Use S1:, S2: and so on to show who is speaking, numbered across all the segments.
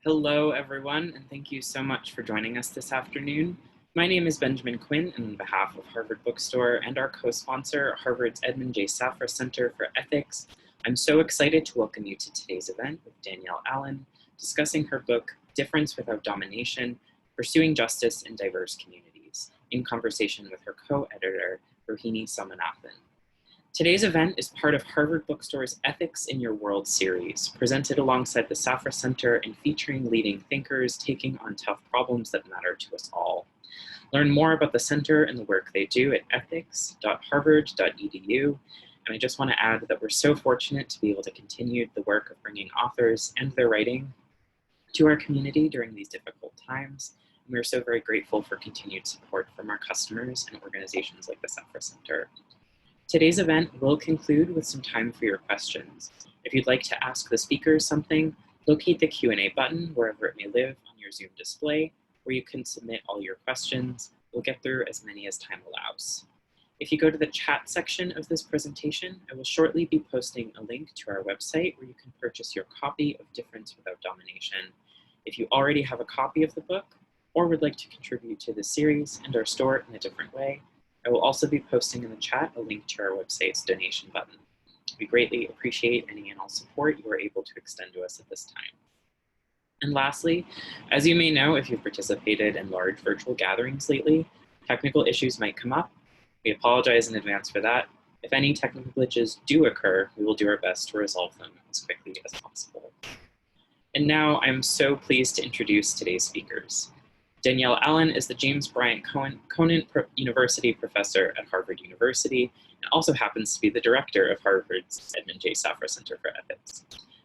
S1: Hello, everyone, and thank you so much for joining us this afternoon. My name is Benjamin Quinn, and on behalf of Harvard Bookstore and our co-sponsor, Harvard's Edmond J. Safra Center for Ethics, I'm so excited to welcome you to today's event with Danielle Allen, discussing her book, Without Domination, Pursuing Justice in Diverse Communities, in conversation with her co-editor, Rohini Somanathan. Today's event is part of Harvard Bookstore's Ethics in Your World series, presented alongside the Safra Center and featuring leading thinkers taking on tough problems that matter to us all. Learn more about the center and the work they do at ethics.harvard.edu. And I just want to add that we're so fortunate to be able to continue the work of bringing authors and their writing to our community during these difficult times. And we're so very grateful for continued support from our customers and organizations like the Safra Center. Today's event will conclude with some time for your questions. If you'd like to ask the speakers something, locate the Q&A button wherever it may live on your Zoom display, where you can submit all your questions. We'll get through as many as time allows. If you go to the chat section of this presentation, I will shortly be posting a link to our website where you can purchase your copy of Without Domination. If you already have a copy of the book or would like to contribute to the series and our store in a different way, I will also be posting in the chat a link to our website's donation button. We greatly appreciate any and all support you are able to extend to us at this time. And lastly, as you may know, if you've participated in large virtual gatherings lately, technical issues might come up. We apologize in advance for that. If any technical glitches do occur, we will do our best to resolve them as quickly as possible. And now I'm so pleased to introduce today's speakers. Danielle Allen is the James Bryant Conant University Professor at Harvard University and also happens to be the director of Harvard's Edmond J. Safra Center for Ethics.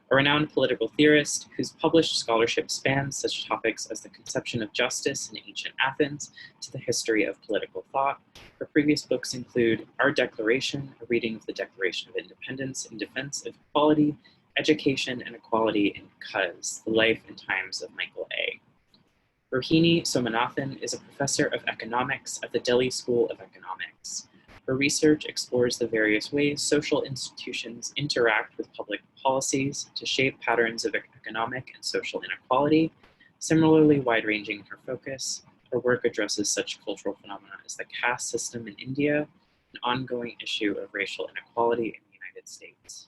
S1: A renowned political theorist whose published scholarship spans such topics as the conception of justice in ancient Athens to the history of political thought. Her previous books include Our Declaration, a reading of the Declaration of Independence in defense of equality, education and equality, and Cuz, the life and times of Michael A. Rohini Somanathan is a professor of economics at the Delhi School of Economics. Her research explores the various ways social institutions interact with public policies to shape patterns of economic and social inequality. Similarly wide-ranging in her focus, her work addresses such cultural phenomena as the caste system in India, an ongoing issue of racial inequality in the United States.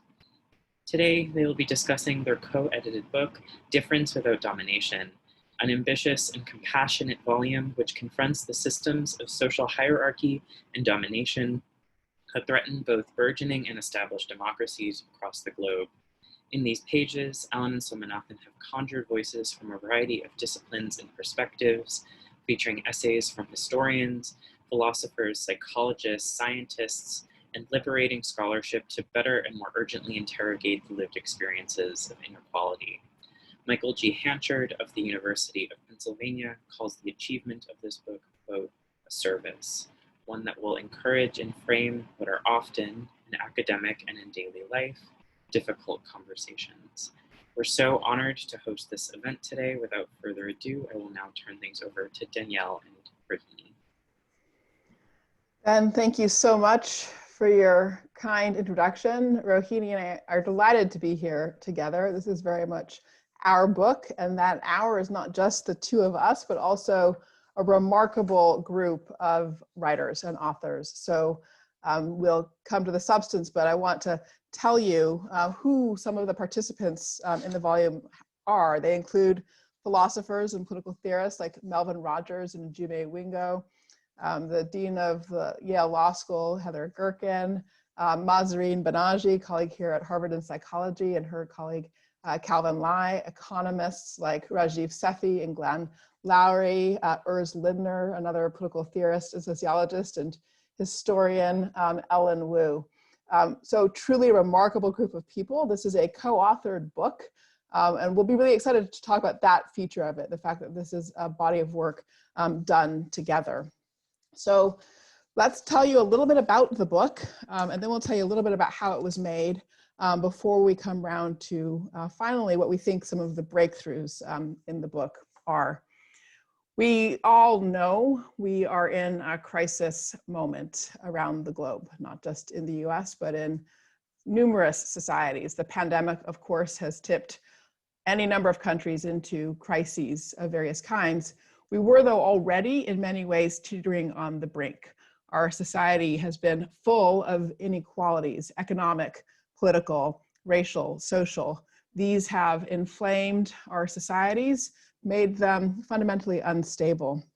S1: Today, they will be discussing their co-edited book, Without Domination, an ambitious and compassionate volume which confronts the systems of social hierarchy and domination that threaten both burgeoning and established democracies across the globe. In these pages, Allen and Somanathan have conjured voices from a variety of disciplines and perspectives, featuring essays from historians, philosophers, psychologists, scientists, and liberating scholarship to better and more urgently interrogate the lived experiences of inequality. Michael G. Hanchard of the University of Pennsylvania calls the achievement of this book, quote, a service, one that will encourage and frame what are often, in academic and in daily life, difficult conversations. We're so honored to host this event today. Without further ado, I will now turn things over to Danielle and Rohini.
S2: Ben, thank you so much for your kind introduction. Rohini and I are delighted to be here together. This is very much our book, and that our is not just the two of us, but also a remarkable group of writers and authors. So we'll come to the substance, but I want to tell you who some of the participants in the volume are. They include philosophers and political theorists like Melvin Rogers and Jume Wingo, the Dean of the Yale Law School, Heather Gerken, Mahzarin Banaji, colleague here at Harvard in psychology, and her colleague Calvin Lai, economists like Rajiv Sethi and Glenn Lowry, Urs Lindner, another political theorist and sociologist, and historian Ellen Wu. So truly a remarkable group of people. This is a co-authored book, and we'll be really excited to talk about that feature of it, the fact that this is a body of work done together. So let's tell you a little bit about the book, and then we'll tell you a little bit about how it was made before we come round to finally what we think some of the breakthroughs in the book are. We all know we are in a crisis moment around the globe, not just in the US, but in numerous societies. The pandemic, of course, has tipped any number of countries into crises of various kinds. We were, though, already in many ways teetering on the brink. Our society has been full of inequalities, economic, political, racial, social. These have inflamed our societies, made them fundamentally unstable.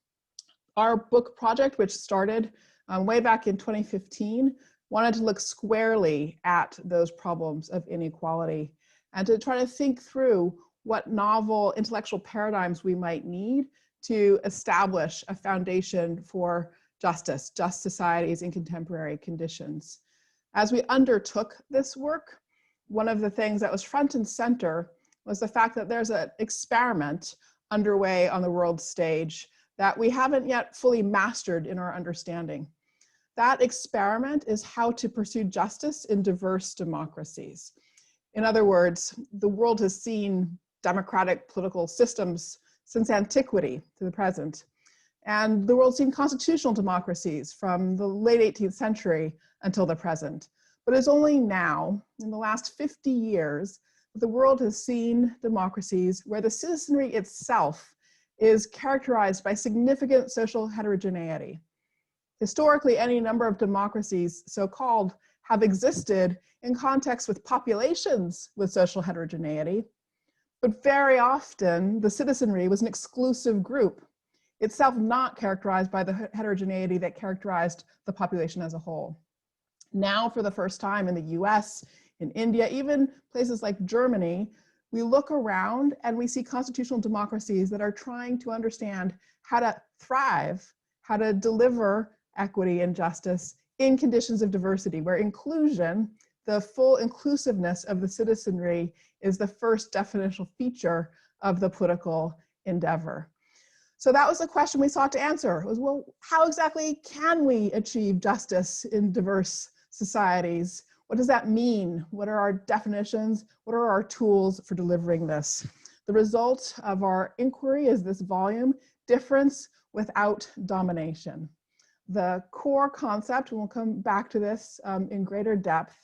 S2: Our book project, which started way back in 2015, wanted to look squarely at those problems of inequality and to try to think through what novel intellectual paradigms we might need to establish a foundation for justice, just societies in contemporary conditions. As we undertook this work, one of the things that was front and center was the fact that there's an experiment underway on the world stage that we haven't yet fully mastered in our understanding. That experiment is how to pursue justice in diverse democracies. In other words, the world has seen democratic political systems since antiquity to the present. And the world's seen constitutional democracies from the late 18th century until the present. But it's only now, in the last 50 years, that the world has seen democracies where the citizenry itself is characterized by significant social heterogeneity. Historically, any number of democracies, so-called, have existed in context with populations with social heterogeneity, but very often the citizenry was an exclusive group, itself not characterized by the heterogeneity that characterized the population as a whole. Now, for the first time in the US, in India, even places like Germany, we look around and we see constitutional democracies that are trying to understand how to thrive, how to deliver equity and justice in conditions of diversity, where inclusion, the full inclusiveness of the citizenry, is the first definitional feature of the political endeavor. So that was the question we sought to answer, was, well, how exactly can we achieve justice in diverse societies? What does that mean? What are our definitions? What are our tools for delivering this? The result of our inquiry is this volume, Difference Without Domination. The core concept, and we'll come back to this in greater depth,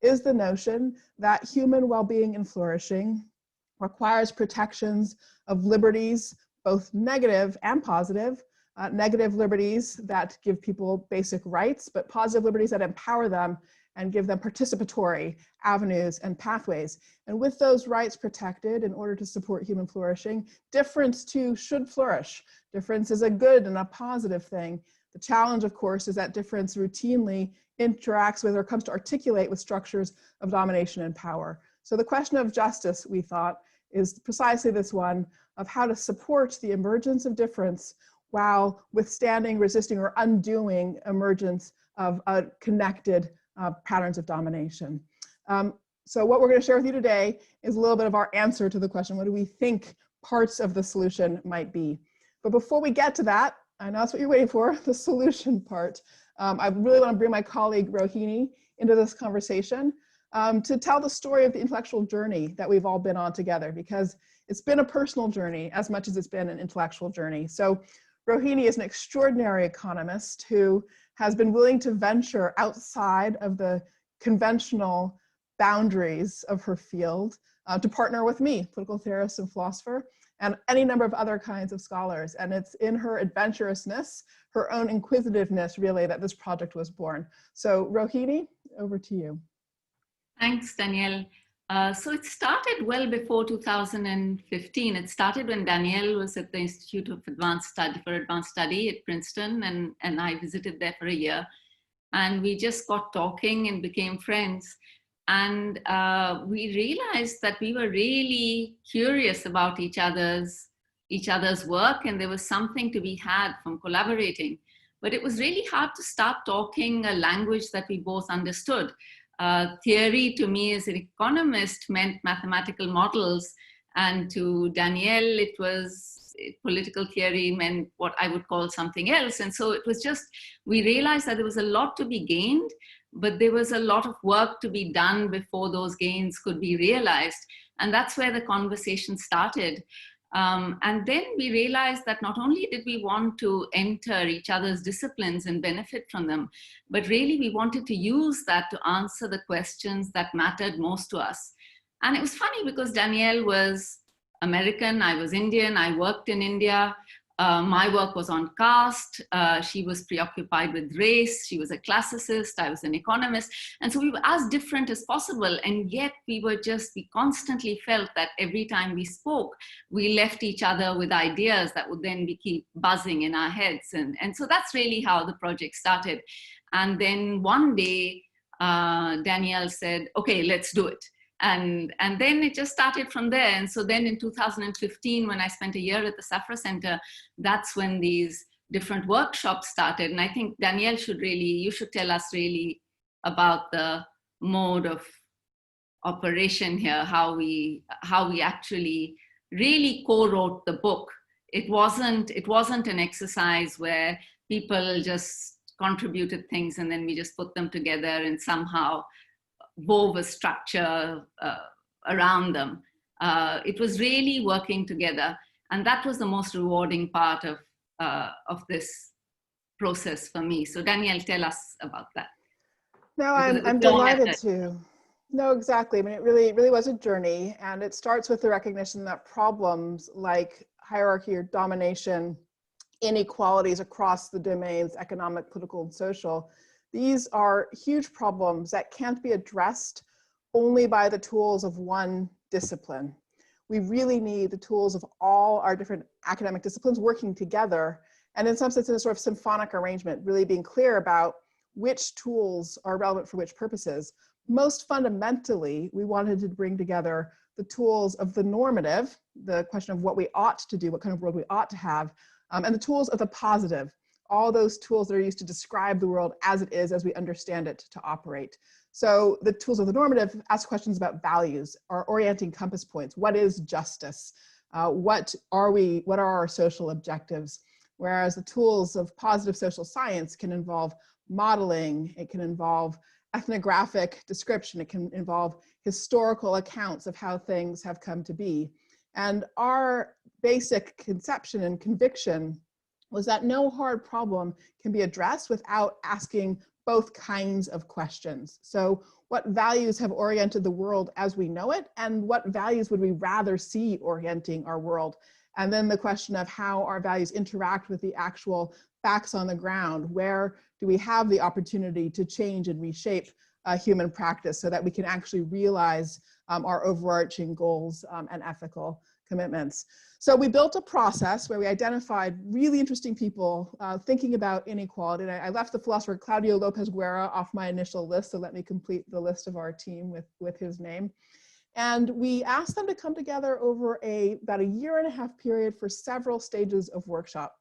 S2: is the notion that human well-being and flourishing requires protections of liberties, both negative and positive. Negative liberties that give people basic rights, but positive liberties that empower them and give them participatory avenues and pathways. And with those rights protected, in order to support human flourishing, difference too should flourish. Difference is a good and a positive thing. The challenge, of course, is that difference routinely interacts with or comes to articulate with structures of domination and power. So the question of justice, we thought, is precisely this one of how to support the emergence of difference while withstanding, resisting, or undoing emergence of connected patterns of domination. So what we're going to share with you today is a little bit of our answer to the question, what do we think parts of the solution might be? But before we get to that, I know that's what you're waiting for, the solution part. I really want to bring my colleague Rohini into this conversation to tell the story of the intellectual journey that we've all been on together, because it's been a personal journey as much as it's been an intellectual journey. So Rohini is an extraordinary economist who has been willing to venture outside of the conventional boundaries of her field to partner with me, political theorist and philosopher, and any number of other kinds of scholars. And it's in her adventurousness, her own inquisitiveness, really, that this project was born. So Rohini, over to you.
S3: Thanks, Danielle. So it started well before 2015. It started when Danielle was at the Institute of Advanced Study at Princeton, and I visited there for a year. And we just got talking and became friends. And we realized that we were really curious about each other's work, and there was something to be had from collaborating. But it was really hard to start talking a language that we both understood. Theory to me as an economist meant mathematical models, and to Danielle it was political theory meant what I would call something else. And so it was just, we realized that there was a lot to be gained, but there was a lot of work to be done before those gains could be realized. And that's where the conversation started. And then we realized that not only did we want to enter each other's disciplines and benefit from them, but really we wanted to use that to answer the questions that mattered most to us. And it was funny because Danielle was American, I was Indian, I worked in India. My work was on caste. She was preoccupied with race. She was a classicist. I was an economist. And so we were as different as possible. And yet we constantly felt that every time we spoke, we left each other with ideas that would then keep buzzing in our heads. And so that's really how the project started. And then one day, Danielle said, okay, let's do it. And then it just started from there. And so then in 2015, when I spent a year at the Safra Center, that's when these different workshops started. And I think Danielle you should tell us really about the mode of operation here, how we actually really co-wrote the book. It wasn't an exercise where people just contributed things and then we just put them together and somehow wove a structure around them. It was really working together, and that was the most rewarding part of this process for me. So Danielle, tell us about that.
S2: No, I'm delighted to. No, exactly. I mean, it really was a journey, and it starts with the recognition that problems like hierarchy or domination, inequalities across the domains, economic, political, and social, these are huge problems that can't be addressed only by the tools of one discipline. We really need the tools of all our different academic disciplines working together, and in some sense in a sort of symphonic arrangement, really being clear about which tools are relevant for which purposes. Most fundamentally, we wanted to bring together the tools of the normative, the question of what we ought to do, what kind of world we ought to have, and the tools of the positive, all those tools that are used to describe the world as it is, as we understand it to operate. So the tools of the normative ask questions about values, our orienting compass points. What is justice? What are our social objectives? Whereas the tools of positive social science can involve modeling, it can involve ethnographic description, it can involve historical accounts of how things have come to be. And our basic conception and conviction was that no hard problem can be addressed without asking both kinds of questions. So what values have oriented the world as we know it, and what values would we rather see orienting our world? And then the question of how our values interact with the actual facts on the ground. Where do we have the opportunity to change and reshape human practice so that we can actually realize our overarching goals and ethical commitments? So we built a process where we identified really interesting people thinking about inequality. And I left the philosopher Claudio Lopez Guerra off my initial list, so let me complete the list of our team with his name. And we asked them to come together over about a 1.5 year period for several stages of workshop.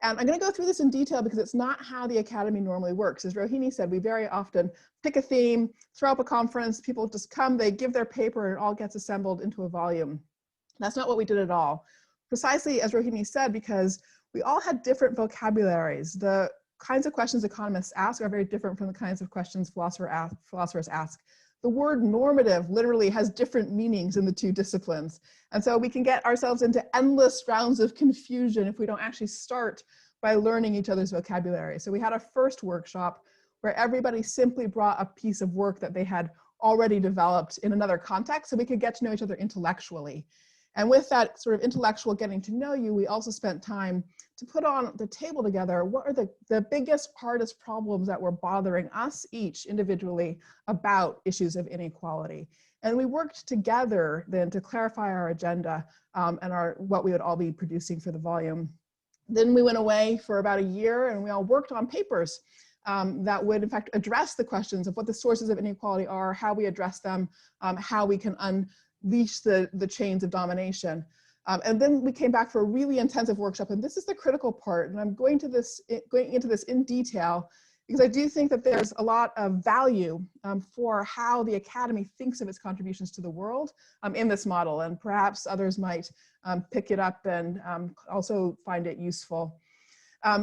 S2: And I'm going to go through this in detail because it's not how the academy normally works. As Rohini said, we very often pick a theme, throw up a conference, people just come, they give their paper, and it all gets assembled into a volume. That's not what we did at all. Precisely as Rohini said, because we all had different vocabularies. The kinds of questions economists ask are very different from the kinds of questions philosophers ask. The word normative literally has different meanings in the two disciplines. And so we can get ourselves into endless rounds of confusion if we don't actually start by learning each other's vocabulary. So we had a first workshop where everybody simply brought a piece of work that they had already developed in another context so we could get to know each other intellectually. And with that sort of intellectual getting to know you, we also spent time to put on the table together what are the biggest, hardest problems that were bothering us each individually about issues of inequality. And we worked together then to clarify our agenda and what we would all be producing for the volume. Then we went away for about a year and we all worked on papers that would in fact address the questions of what the sources of inequality are, how we address them, how we can unleash the chains of domination. And then we came back for a really intensive workshop, and this is the critical part, and I'm going into this in detail because I do think that there's a lot of value for how the academy thinks of its contributions to the world in this model, and perhaps others might pick it up and also find it useful.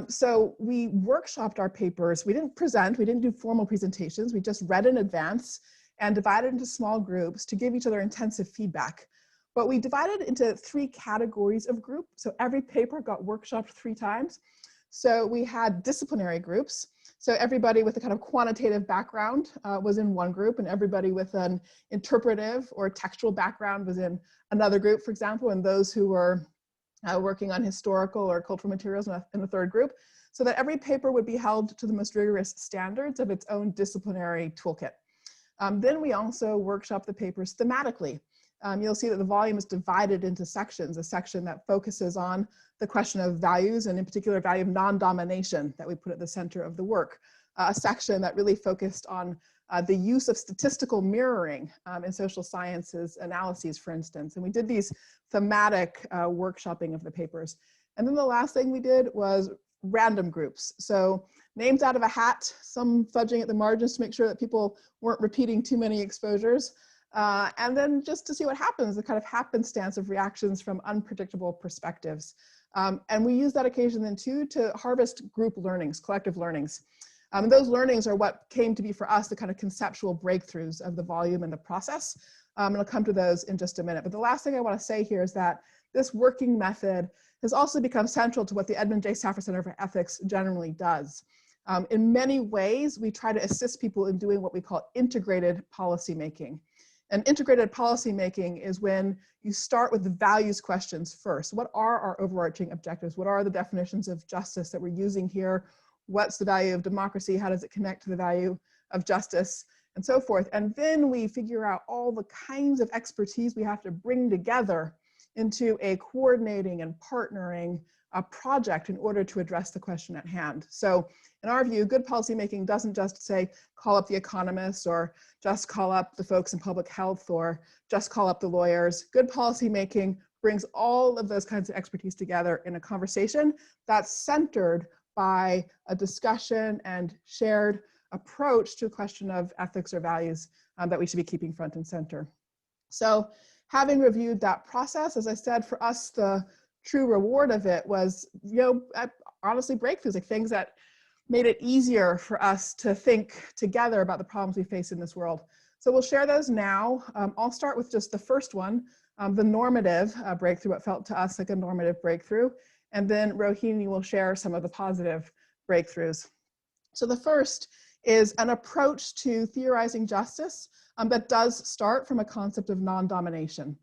S2: So we workshopped our papers. We didn't present, we didn't do formal presentations, we just read in advance and divided into small groups to give each other intensive feedback. But we divided into 3 categories of group. So every paper got workshopped 3 times. So we had disciplinary groups. So everybody with a kind of quantitative background was in one group, and everybody with an interpretive or textual background was in another group, for example, and those who were working on historical or cultural materials in the third group, so that every paper would be held to the most rigorous standards of its own disciplinary toolkit. Then we also workshop the papers thematically. You'll see that the volume is divided into sections, a section that focuses on the question of values, and in particular value of non-domination that we put at the center of the work. A section that really focused on the use of statistical mirroring in social sciences analyses, for instance. And we did these thematic workshopping of the papers. And then the last thing we did was random groups. So names out of a hat, some fudging at the margins to make sure that people weren't repeating too many exposures. And then just to see what happens, the kind of happenstance of reactions from unpredictable perspectives. And we use that occasion then too to harvest group learnings, collective learnings. And those learnings are what came to be for us the kind of conceptual breakthroughs of the volume and the process. And I'll come to those in just a minute. But the last thing I want to say here is that this working method has also become central to what the Edmond J. Safra Center for Ethics generally does. In many ways, we try to assist people in doing what we call integrated policymaking. And integrated policymaking is when you start with the values questions first. What are our overarching objectives? What are the definitions of justice that we're using here? What's the value of democracy? How does it connect to the value of justice? And so forth. And then we figure out all the kinds of expertise we have to bring together into a coordinating and partnering project in order to address the question at hand. So in our view, good policymaking doesn't just say, call up the economists or just call up the folks in public health or just call up the lawyers. Good policymaking brings all of those kinds of expertise together in a conversation that's centered by a discussion and shared approach to a question of ethics or values that we should be keeping front and center. So having reviewed that process, as I said, for us, the true reward of it was, honestly breakthroughs, like things that made it easier for us to think together about the problems we face in this world. So we'll share those now. I'll start with just the first one, the normative breakthrough, what felt to us like a normative breakthrough. And then Rohini will share some of the positive breakthroughs. So the first is an approach to theorizing justice that does start from a concept of non-domination.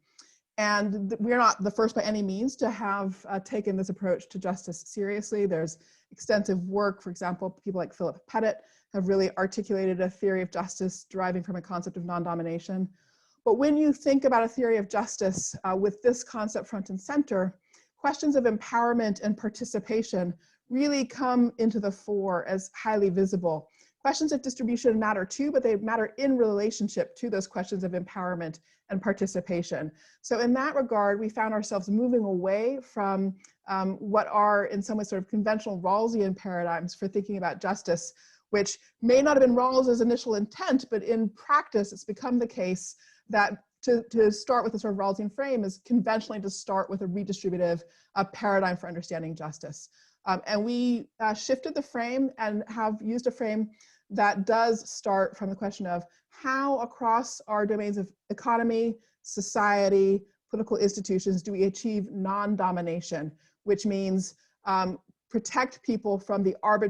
S2: And we're not the first by any means to have taken this approach to justice seriously. There's extensive work, for example, people like Philip Pettit have really articulated a theory of justice deriving from a concept of non-domination. But when you think about a theory of justice with this concept front and center, questions of empowerment and participation really come into the fore as highly visible. Questions of distribution matter too, but they matter in relationship to those questions of empowerment and participation. So in that regard, we found ourselves moving away from what are in some ways sort of conventional Rawlsian paradigms for thinking about justice, which may not have been Rawls's initial intent, but in practice, it's become the case that to start with a sort of Rawlsian frame is conventionally to start with a redistributive paradigm for understanding justice. And we shifted the frame and have used a frame that does start from the question of how across our domains of economy, society, political institutions do we achieve non-domination, which means protect people from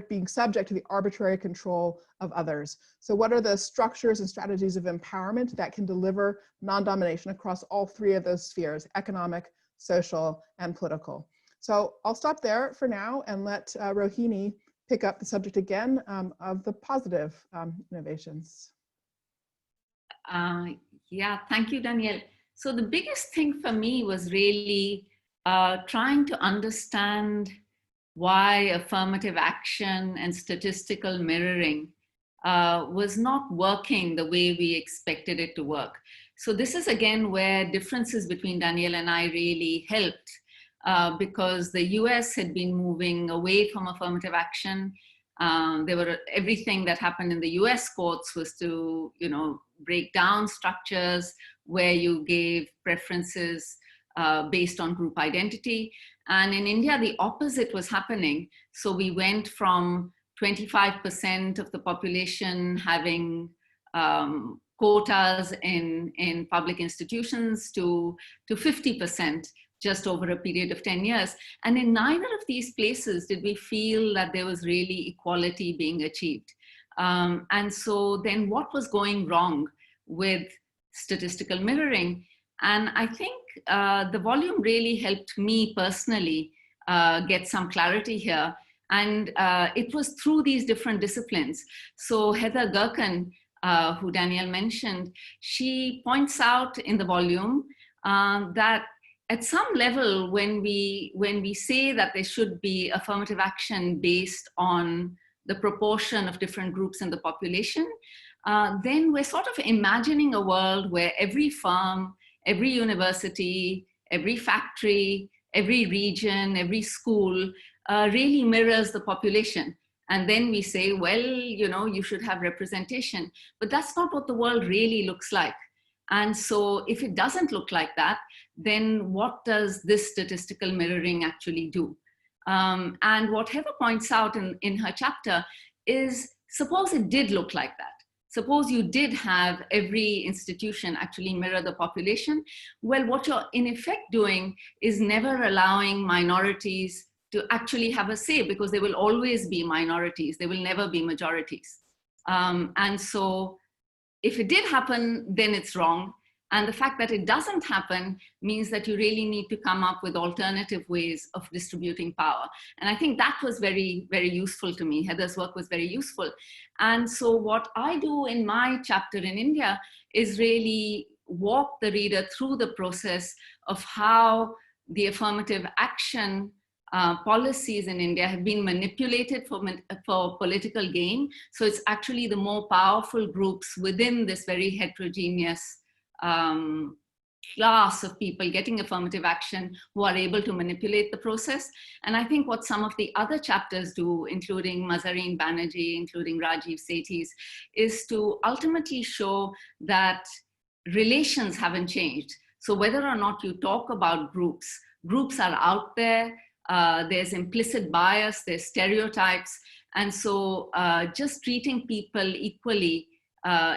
S2: being subject to the arbitrary control of others. So what are the structures and strategies of empowerment that can deliver non-domination across all three of those spheres, economic, social, and political? So I'll stop there for now and let Rohini pick up the subject again of the positive innovations.
S3: Yeah, thank you, Danielle. So the biggest thing for me was really trying to understand why affirmative action and statistical mirroring was not working the way we expected it to work. So this is again where differences between Danielle and I really helped. Because the US had been moving away from affirmative action. Everything that happened in the US courts was to, break down structures where you gave preferences based on group identity. And in India, the opposite was happening. So we went from 25% of the population having quotas in public institutions to 50%. just over a period of 10 years. And in neither of these places did we feel that there was really equality being achieved. And so then what was going wrong with statistical mirroring? And I think the volume really helped me personally get some clarity here. And it was through these different disciplines. So Heather Gerken, who Danielle mentioned, she points out in the volume that at some level, when we say that there should be affirmative action based on the proportion of different groups in the population, then we're sort of imagining a world where every firm, every university, every factory, every region, every school really mirrors the population. And then we say, well, you know, you should have representation. But that's not what the world really looks like. And so if it doesn't look like that, then what does this statistical mirroring actually do? And what Heather points out in her chapter is, suppose it did look like that. Suppose you did have every institution actually mirror the population. Well, what you're in effect doing is never allowing minorities to actually have a say, because there will always be minorities. There will never be majorities. And so if it did happen, then it's wrong. And the fact that it doesn't happen means that you really need to come up with alternative ways of distributing power. And I think that was very, very useful to me. Heather's work was very useful. And so what I do in my chapter in India is really walk the reader through the process of how the affirmative action policies in India have been manipulated for political gain. So it's actually the more powerful groups within this very heterogeneous class of people getting affirmative action who are able to manipulate the process. And I think what some of the other chapters do, including Mazarine Banerjee, including Rajiv Sethi's, is to ultimately show that relations haven't changed. So whether or not you talk about groups, groups are out there. There's implicit bias, there's stereotypes. And so just treating people equally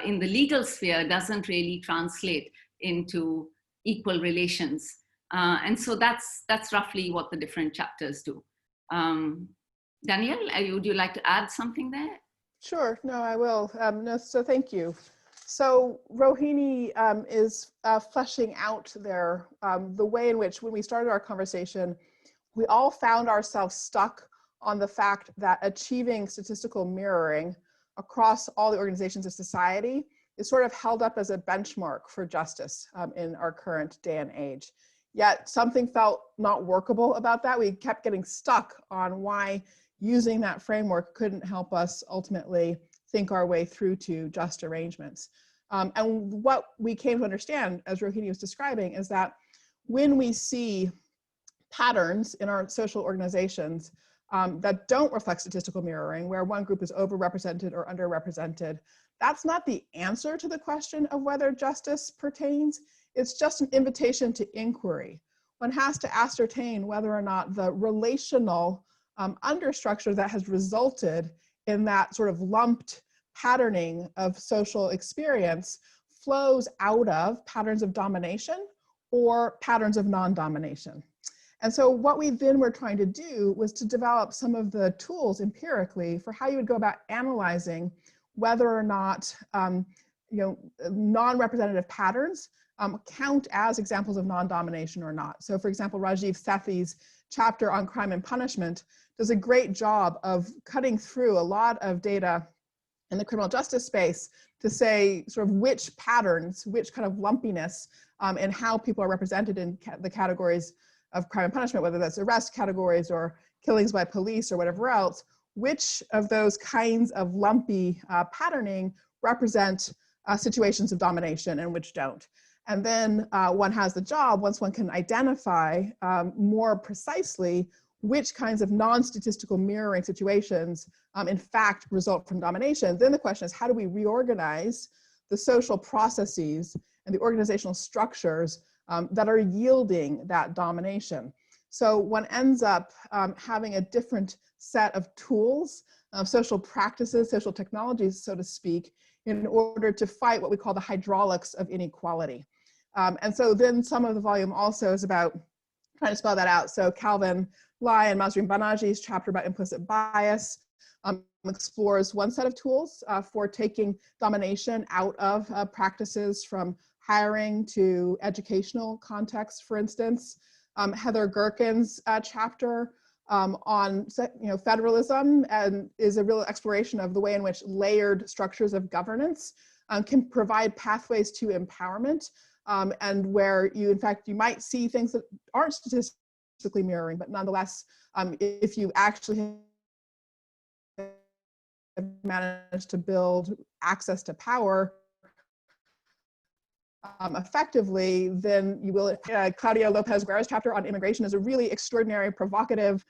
S3: in the legal sphere doesn't really translate into equal relations. And so that's roughly what the different chapters do. Danielle, would you like to add something there?
S2: Sure, no, I will. No, so thank you. So Rohini is fleshing out there the way in which, when we started our conversation, we all found ourselves stuck on the fact that achieving statistical mirroring across all the organizations of society is sort of held up as a benchmark for justice in our current day and age. Yet something felt not workable about that. We kept getting stuck on why using that framework couldn't help us ultimately think our way through to just arrangements. And what we came to understand, as Rohini was describing, is that when we see patterns in our social organizations that don't reflect statistical mirroring, where one group is overrepresented or underrepresented, that's not the answer to the question of whether justice pertains. It's just an invitation to inquiry. One has to ascertain whether or not the relational understructure that has resulted in that sort of lumped patterning of social experience flows out of patterns of domination or patterns of non-domination. And so what we then were trying to do was to develop some of the tools empirically for how you would go about analyzing whether or not non-representative patterns count as examples of non-domination or not. So for example, Rajiv Sethi's chapter on crime and punishment does a great job of cutting through a lot of data in the criminal justice space to say sort of which patterns, which kind of lumpiness and how people are represented in the categories of crime and punishment, whether that's arrest categories or killings by police or whatever else, which of those kinds of lumpy patterning represent situations of domination and which don't. And then one has the job, once one can identify more precisely which kinds of non-statistical mirroring situations in fact result from domination, then the question is, how do we reorganize the social processes and the organizational structures that are yielding that domination? So one ends up having a different set of tools, social practices, social technologies, so to speak, in order to fight what we call the hydraulics of inequality. And so then some of the volume also is about trying to spell that out. So Calvin Lai and Mahzarin Banaji's chapter about implicit bias explores one set of tools for taking domination out of practices, from hiring to educational contexts, for instance. Heather Gerken's chapter on federalism and is a real exploration of the way in which layered structures of governance can provide pathways to empowerment, and where you might see things that aren't statistically mirroring, but nonetheless, if you actually have managed to build access to power effectively, then you will. Claudia Lopez Guerra's chapter on immigration is a really extraordinary, provocative,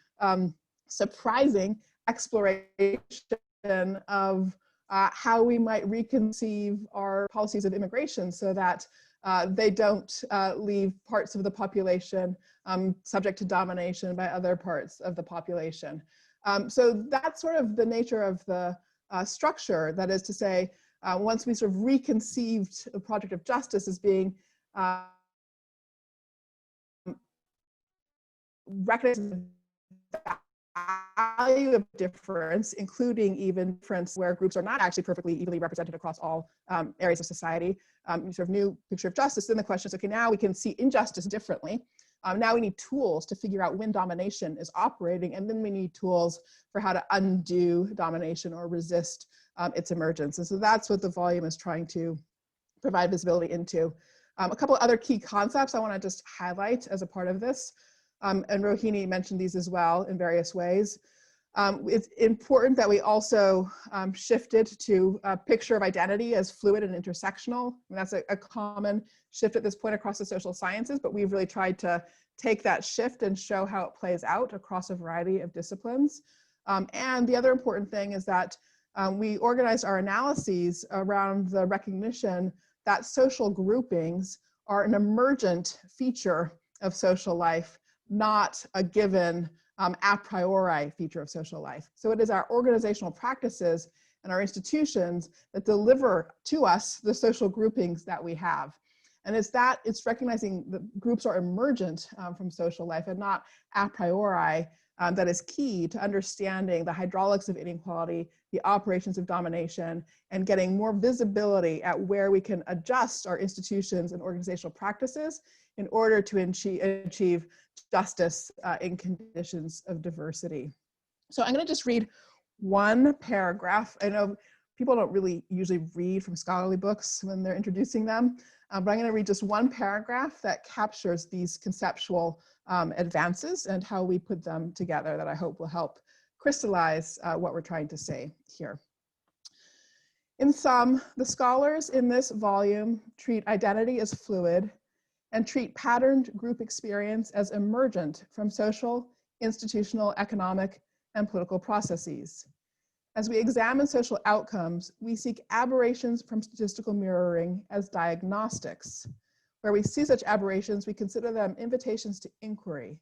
S2: surprising exploration of how we might reconceive our policies of immigration so that they don't leave parts of the population subject to domination by other parts of the population. So that's sort of the nature of the structure. That is to say, once we sort of reconceived the project of justice as being recognizing the value of difference, including even difference where groups are not actually perfectly evenly represented across all areas of society, sort of new picture of justice, then the question is, okay, now we can see injustice differently. Now we need tools to figure out when domination is operating, and then we need tools for how to undo domination or resist its emergence. And so that's what the volume is trying to provide visibility into. A couple other key concepts I want to just highlight as a part of this, and Rohini mentioned these as well in various ways. It's important that we also shifted to a picture of identity as fluid and intersectional. And that's a common shift at this point across the social sciences, but we've really tried to take that shift and show how it plays out across a variety of disciplines. And the other important thing is that we organized our analyses around the recognition that social groupings are an emergent feature of social life, not a given a priori feature of social life. So it is our organizational practices and our institutions that deliver to us the social groupings that we have. And it's recognizing that groups are emergent from social life and not a priori that is key to understanding the hydraulics of inequality, the operations of domination, and getting more visibility at where we can adjust our institutions and organizational practices in order to achieve justice in conditions of diversity. So I'm going to just read one paragraph. I know people don't really usually read from scholarly books when they're introducing them, but I'm going to read just one paragraph that captures these conceptual advances and how we put them together that I hope will help crystallize what we're trying to say here. In sum, the scholars in this volume treat identity as fluid and treat patterned group experience as emergent from social, institutional, economic, and political processes. As we examine social outcomes, we seek aberrations from statistical mirroring as diagnostics. Where we see such aberrations, we consider them invitations to inquiry.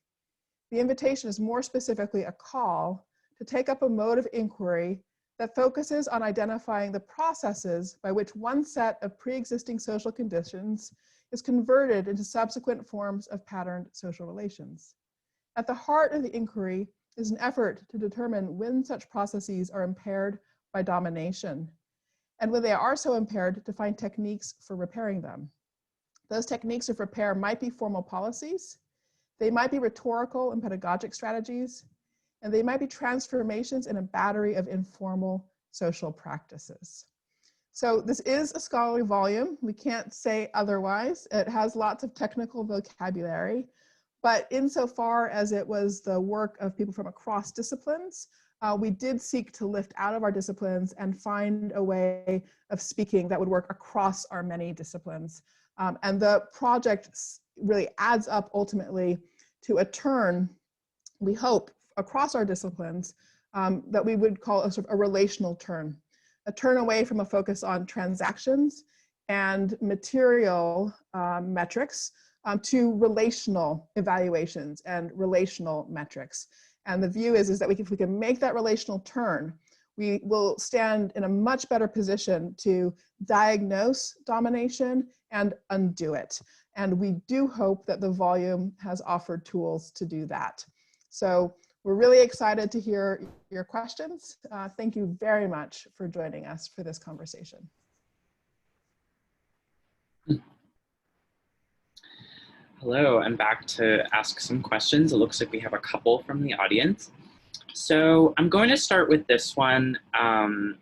S2: The invitation is more specifically a call to take up a mode of inquiry that focuses on identifying the processes by which one set of pre-existing social conditions is converted into subsequent forms of patterned social relations. At the heart of the inquiry is an effort to determine when such processes are impaired by domination, and when they are so impaired, to find techniques for repairing them. Those techniques of repair might be formal policies, they might be rhetorical and pedagogic strategies, and they might be transformations in a battery of informal social practices. So this is a scholarly volume. We can't say otherwise. It has lots of technical vocabulary, but insofar as it was the work of people from across disciplines, we did seek to lift out of our disciplines and find a way of speaking that would work across our many disciplines. And the project really adds up ultimately to a turn, we hope, across our disciplines that we would call a sort of a relational turn. A turn away from a focus on transactions and material metrics to relational evaluations and relational metrics. And the view is that if we can make that relational turn, we will stand in a much better position to diagnose domination and undo it. And we do hope that the volume has offered tools to do that. So we're really excited to hear your questions. Thank you very much for joining us for this conversation.
S1: Hello, I'm back to ask some questions. It looks like we have a couple from the audience. So I'm going to start with this one. An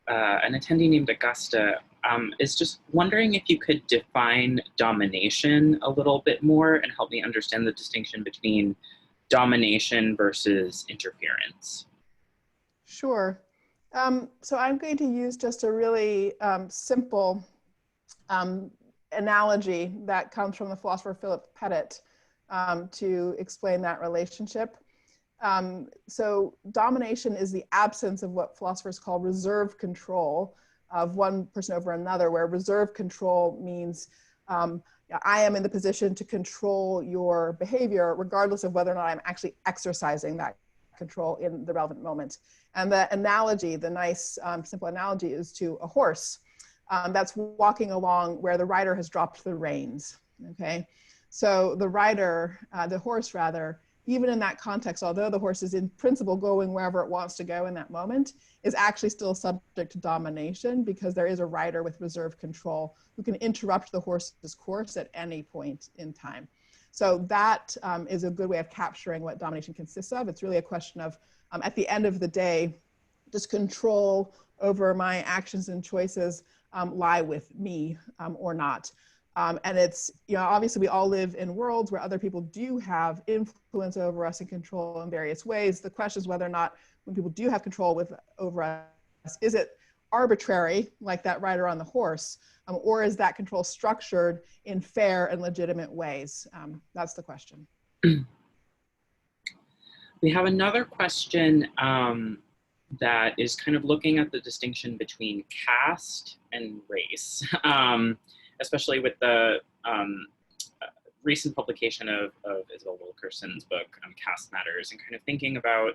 S1: attendee named Augusta is just wondering if you could define domination a little bit more and help me understand the distinction between domination versus interference.
S2: Sure. So I'm going to use just a really simple analogy that comes from the philosopher Philip Pettit to explain that relationship. So domination is the absence of what philosophers call reserve control of one person over another, where reserve control means I am in the position to control your behavior regardless of whether or not I'm actually exercising that control in the relevant moment. And the analogy, the nice simple analogy, is to a horse that's walking along where the rider has dropped the reins, okay? So the rider, the horse rather, even in that context, although the horse is in principle going wherever it wants to go in that moment, is actually still subject to domination because there is a rider with reserve control who can interrupt the horse's course at any point in time. So that is a good way of capturing what domination consists of. It's really a question of, at the end of the day, does control over my actions and choices lie with me or not? And it's, obviously we all live in worlds where other people do have influence over us and control in various ways. The question is whether or not when people do have control over us, is it arbitrary, like that rider on the horse, or is that control structured in fair and legitimate ways? That's the question.
S1: We have another question that is kind of looking at the distinction between caste and race, especially with the recent publication of Isabel Wilkerson's book, Caste Matters, and kind of thinking about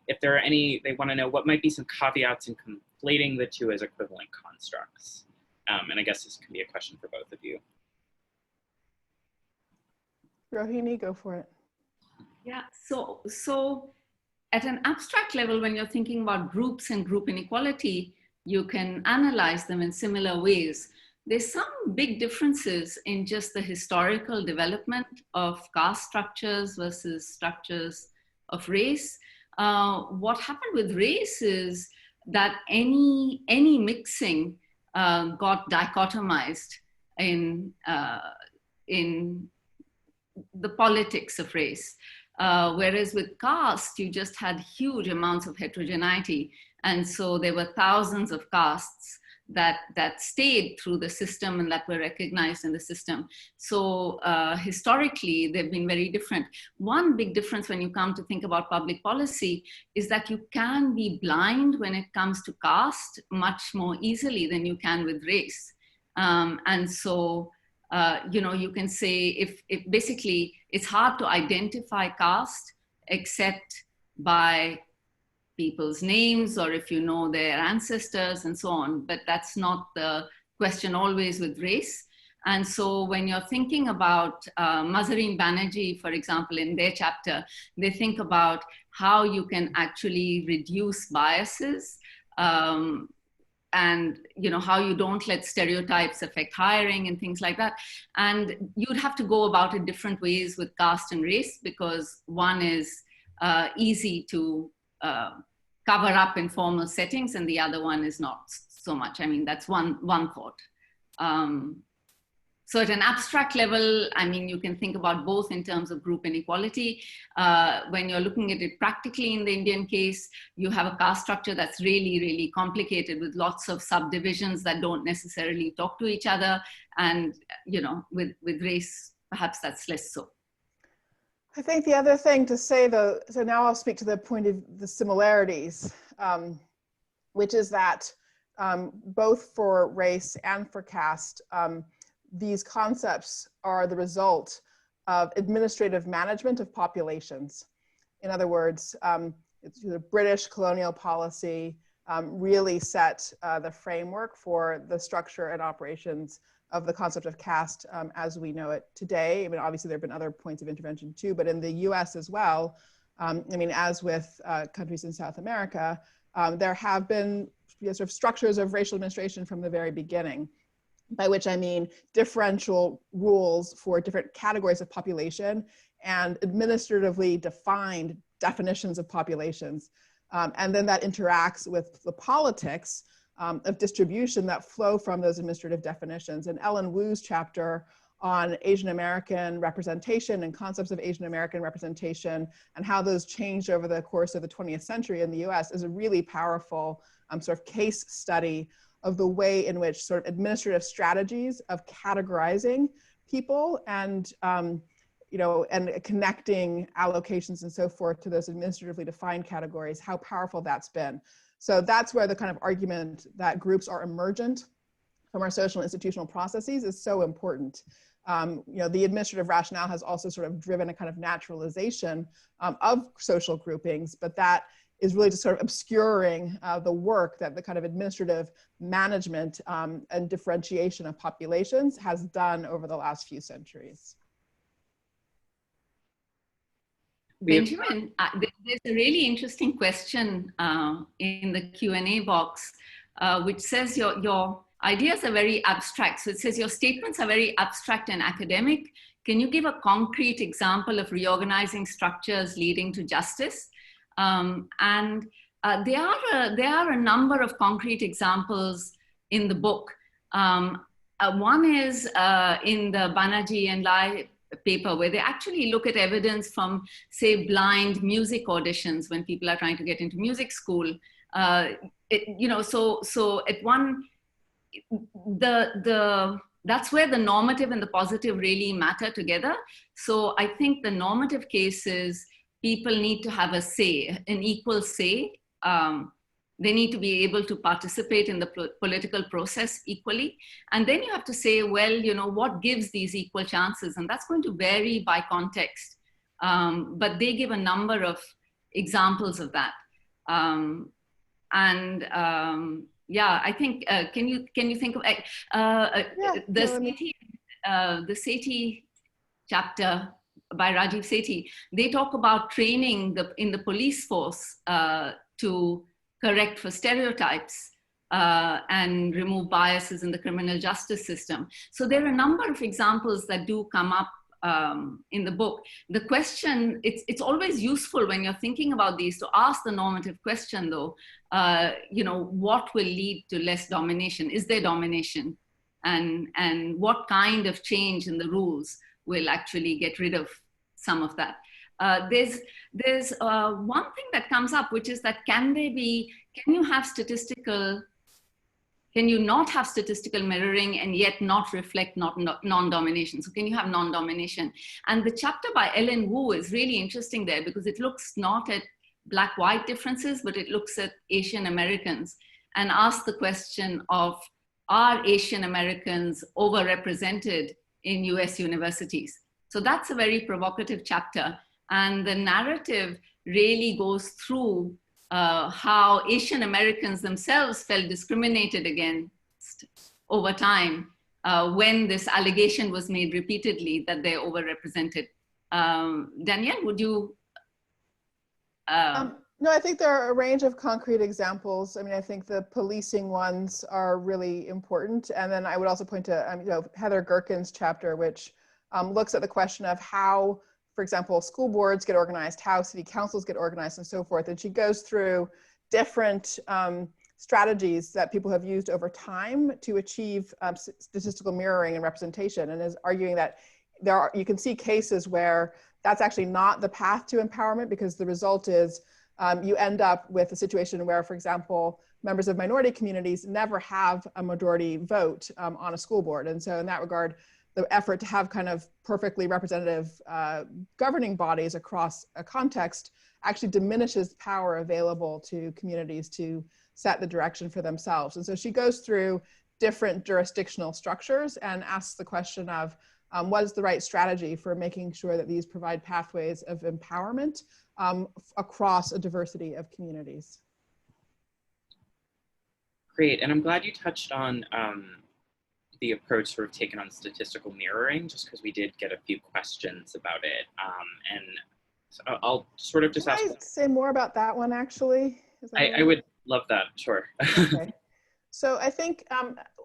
S1: if there are any, they want to know what might be some caveats in conflating the two as equivalent constructs. And I guess this can be a question for both of you.
S2: Rohini, go for it.
S3: Yeah, so at an abstract level, when you're thinking about groups and group inequality, you can analyze them in similar ways. There's some big differences in just the historical development of caste structures versus structures of race. What happened with race is that any mixing got dichotomized in the politics of race. Whereas with caste, you just had huge amounts of heterogeneity. And so there were thousands of castes that stayed through the system and that were recognized in the system. So historically, they've been very different. One big difference when you come to think about public policy is that you can be blind when it comes to caste much more easily than you can with race. And so, you can say if basically it's hard to identify caste except by people's names or if you know their ancestors and so on, but that's not the question always with race. And so when you're thinking about Mahzarin Banerjee, for example, in their chapter, they think about how you can actually reduce biases and how you don't let stereotypes affect hiring and things like that. And you'd have to go about it different ways with caste and race because one is easy to cover up in formal settings and the other one is not so much. I mean, that's one thought. So at an abstract level, I mean, you can think about both in terms of group inequality. When you're looking at it practically in the Indian case, you have a caste structure that's really, really complicated with lots of subdivisions that don't necessarily talk to each other. And, with race, perhaps that's less so.
S2: I think the other thing to say, though, so now I'll speak to the point of the similarities, which is that both for race and for caste, these concepts are the result of administrative management of populations. In other words, it's the British colonial policy really set the framework for the structure and operations of the concept of caste as we know it today. I mean, obviously there have been other points of intervention too, but in the US as well, I mean, as with countries in South America, there have been sort of structures of racial administration from the very beginning, by which I mean differential rules for different categories of population and administratively defined definitions of populations. And then that interacts with the politics of distribution that flow from those administrative definitions. And Ellen Wu's chapter on Asian American representation and concepts of Asian American representation and how those changed over the course of the 20th century in the US is a really powerful sort of case study of the way in which sort of administrative strategies of categorizing people and you know, and connecting allocations and so forth to those administratively defined categories, how powerful that's been. So that's where the kind of argument that groups are emergent from our social and institutional processes is so important. You know, the administrative rationale has also sort of driven a kind of naturalization of social groupings, but that is really just sort of obscuring the work that the kind of administrative management and differentiation of populations has done over the last few centuries.
S3: Benjamin, there's a really interesting question in the Q&A box, which says your ideas are very abstract. So it says your statements are very abstract and academic. Can you give a concrete example of reorganizing structures leading to justice? And there are a number of concrete examples in the book. One is in the Banerjee and Lai paper, where they actually look at evidence from, say, blind music auditions when people are trying to get into music school. You know, so at one, that's where the normative and the positive really matter together. So I think the normative case is people need to have a say, an equal say. They need to be able to participate in the political process equally. And then you have to say, well, you know, what gives these equal chances? And that's going to vary by context. But they give a number of examples of that. Yeah, I think, can you think of the Sethi chapter by Rajiv Sethi? They talk about training in the police force to correct for stereotypes and remove biases in the criminal justice system. So there are a number of examples that do come up in the book. The question, it's always useful when you're thinking about these to ask the normative question though, you know, what will lead to less domination? Is there domination? And what kind of change in the rules will actually get rid of some of that? There's one thing that comes up, which is that can you not have statistical mirroring and yet not reflect non-domination? So can you have non-domination? And the chapter by Ellen Wu is really interesting there because it looks not at black-white differences, but it looks at Asian Americans and asks the question of, are Asian Americans overrepresented in US universities? So that's a very provocative chapter. And the narrative really goes through how Asian Americans themselves felt discriminated against over time when this allegation was made repeatedly that they're overrepresented. Danielle, would you?
S2: No, I think there are a range of concrete examples. I mean, I think the policing ones are really important. And then I would also point to you know, Heather Gerken's chapter, which looks at the question of how, for example, school boards get organized, how city councils get organized and so forth. And she goes through different strategies that people have used over time to achieve statistical mirroring and representation, and is arguing that you can see cases where that's actually not the path to empowerment, because the result is you end up with a situation where, for example, members of minority communities never have a majority vote on a school board. And so in that regard, the effort to have kind of perfectly representative governing bodies across a context actually diminishes power available to communities to set the direction for themselves. And so she goes through different jurisdictional structures and asks the question of what is the right strategy for making sure that these provide pathways of empowerment across a diversity of communities.
S1: Great, and I'm glad you touched on the approach sort of taken on statistical mirroring, just because we did get a few questions about it. And so I'll sort of just ask.
S2: Can I say more about that one, actually?
S1: I would love that, sure.
S2: Okay. So I think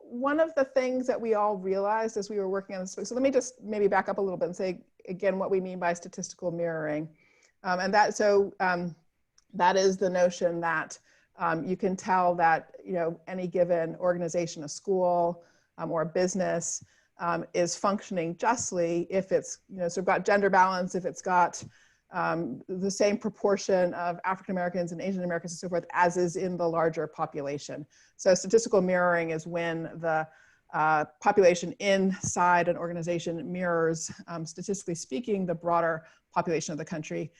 S2: one of the things that we all realized as we were working on this book, so let me just maybe back up a little bit and say, again, what we mean by statistical mirroring. That is the notion that you can tell that, any given organization, a school or a business is functioning justly if it's, sort of got gender balance, if it's got the same proportion of African Americans and Asian Americans and so forth as is in the larger population. So statistical mirroring is when the population inside an organization mirrors, statistically speaking, the broader population of the country.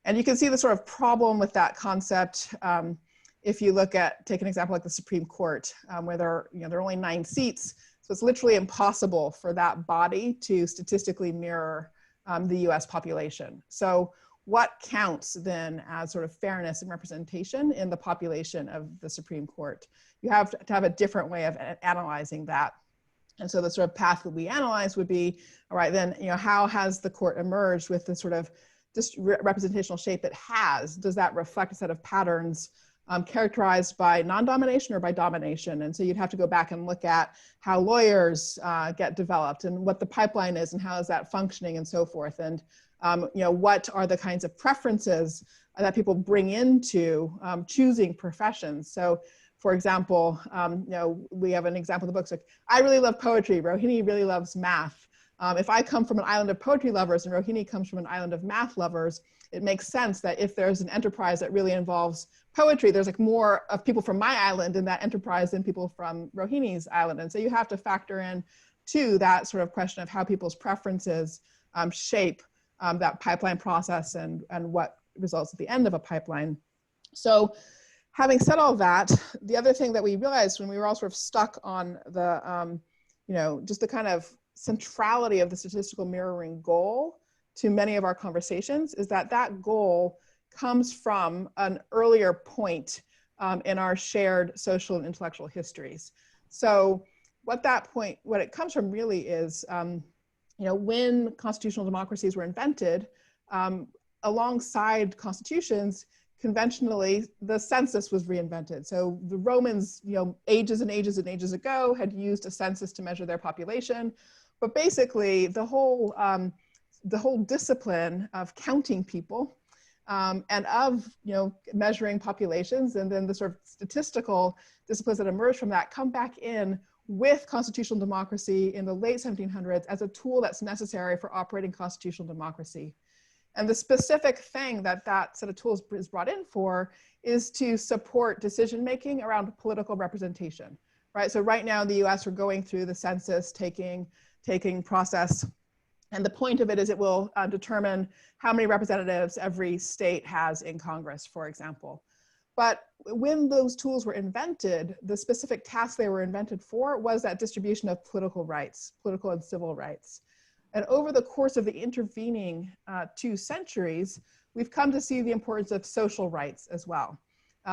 S2: And you can see the sort of problem with that concept if you take an example like the Supreme Court, where there are only 9 seats. So it's literally impossible for that body to statistically mirror the US population. So what counts then as sort of fairness and representation in the population of the Supreme Court? You have to have a different way of analyzing that. And so the sort of path that we analyze would be, all right, then, how has the court emerged with the sort of just representational shape it has? Does that reflect a set of patterns characterized by non-domination or by domination? And so you'd have to go back and look at how lawyers get developed and what the pipeline is and how is that functioning and so forth. And what are the kinds of preferences that people bring into choosing professions? So for example, we have an example in the books like, I really love poetry, Rohini really loves math. If I come from an island of poetry lovers and Rohini comes from an island of math lovers, it makes sense that if there's an enterprise that really involves poetry, there's like more of people from my island in that enterprise than people from Rohini's island. And so you have to factor in to that sort of question of how people's preferences shape that pipeline process and what results at the end of a pipeline. So having said all that, the other thing that we realized when we were all sort of stuck on the, just the kind of centrality of the statistical mirroring goal to many of our conversations is that that goal comes from an earlier point in our shared social and intellectual histories. So what it comes from really is, when constitutional democracies were invented, alongside constitutions, conventionally, the census was reinvented. So the Romans, ages and ages and ages ago had used a census to measure their population. But basically the whole discipline of counting people and of, measuring populations and then the sort of statistical disciplines that emerge from that come back in with constitutional democracy in the late 1700s as a tool that's necessary for operating constitutional democracy. And the specific thing that set of tools is brought in for is to support decision-making around political representation, right? So right now in the US, we're going through the census taking process. And the point of it is it will determine how many representatives every state has in Congress, for example. But when those tools were invented, the specific task they were invented for was that distribution of political rights, political and civil rights. And over the course of the intervening 2 centuries, we've come to see the importance of social rights as well.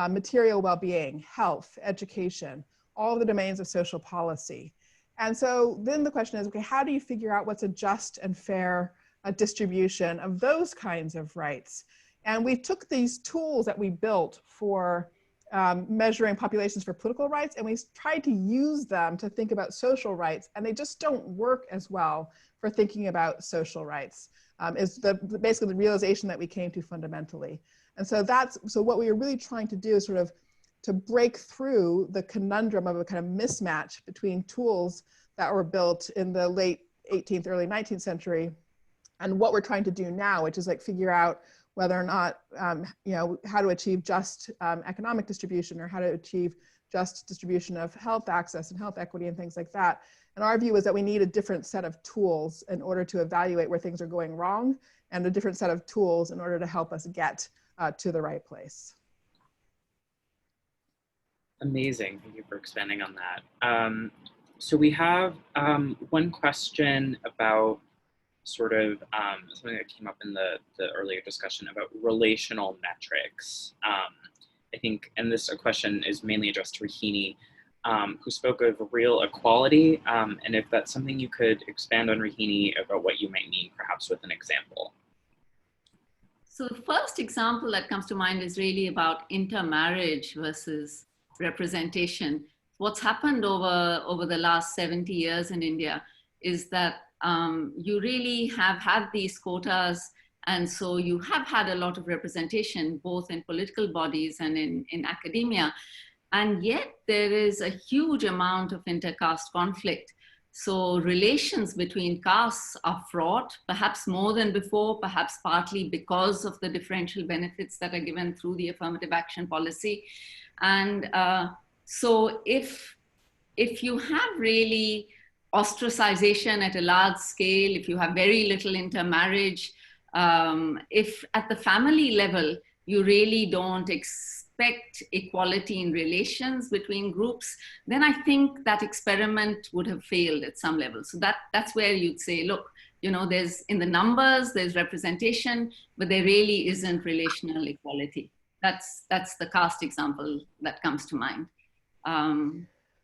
S2: Material well-being, health, education, all of the domains of social policy. And so then the question is, okay, how do you figure out what's a just and fair distribution of those kinds of rights? And we took these tools that we built for measuring populations for political rights, and we tried to use them to think about social rights, and they just don't work as well for thinking about social rights, is basically the realization that we came to fundamentally. And so so what we were really trying to do is sort of to break through the conundrum of a kind of mismatch between tools that were built in the late 18th, early 19th century and what we're trying to do now, which is like figure out whether or not, how to achieve just economic distribution or how to achieve just distribution of health access and health equity and things like that. And our view is that we need a different set of tools in order to evaluate where things are going wrong and a different set of tools in order to help us get to the right place.
S1: Amazing, thank you for expanding on that. So we have one question about sort of something that came up in the earlier discussion about relational metrics. I think, and this question is mainly addressed to Rohini. who spoke of real equality, and if that's something you could expand on, Rohini, about what you might mean, perhaps with an example.
S3: So the first example that comes to mind is really about intermarriage versus representation. What's happened over the last 70 years in India is that you really have had these quotas, and so you have had a lot of representation, both in political bodies and in academia. And yet there is a huge amount of intercaste conflict. So relations between castes are fraught, perhaps more than before, perhaps partly because of the differential benefits that are given through the affirmative action policy. And so if you have really ostracization at a large scale, if you have very little intermarriage, if at the family level, you really don't expect equality in relations between groups, then I think that experiment would have failed at some level. So that's where you'd say, look, you know, there's in the numbers, there's representation, but there really isn't relational equality. That's the caste example that comes to mind.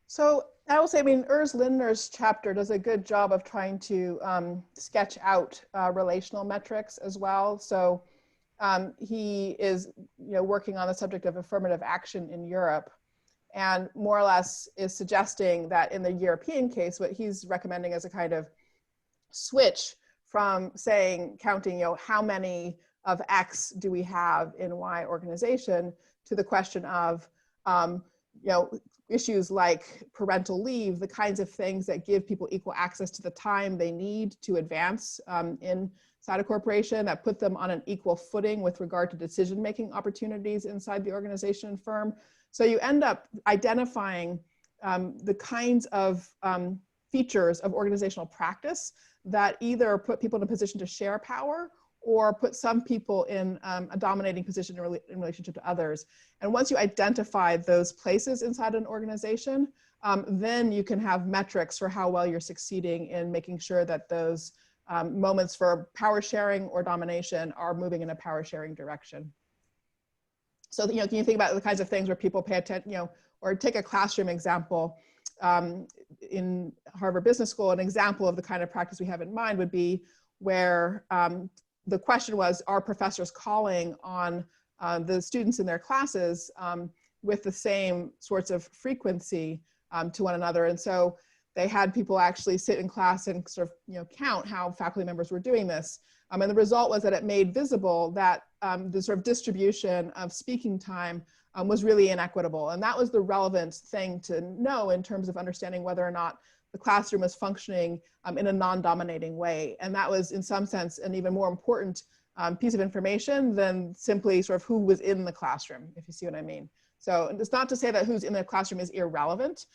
S2: So I will say, I mean, Urs Lindner's chapter does a good job of trying to sketch out relational metrics as well. So he is, you know, working on the subject of affirmative action in Europe, and more or less is suggesting that in the European case, what he's recommending is a kind of switch from saying, counting, you know, how many of X do we have in Y organization, to the question of, you know, issues like parental leave, the kinds of things that give people equal access to the time they need to advance inside a corporation, that put them on an equal footing with regard to decision-making opportunities inside the organization and firm. So you end up identifying the kinds of features of organizational practice that either put people in a position to share power or put some people in a dominating position in relationship to others. And once you identify those places inside an organization, then you can have metrics for how well you're succeeding in making sure that those moments for power sharing or domination are moving in a power sharing direction. So, you know, can you think about the kinds of things where people pay attention, you know, or take a classroom example. In Harvard Business School, an example of the kind of practice we have in mind would be where the question was, are professors calling on the students in their classes with the same sorts of frequency to one another? And so they had people actually sit in class and sort of, you know, count how faculty members were doing this. And the result was that it made visible that the sort of distribution of speaking time was really inequitable. And that was the relevant thing to know in terms of understanding whether or not the classroom was functioning in a non-dominating way. And that was, in some sense, an even more important piece of information than simply sort of who was in the classroom, if you see what I mean. So it's not to say that who's in the classroom is irrelevant,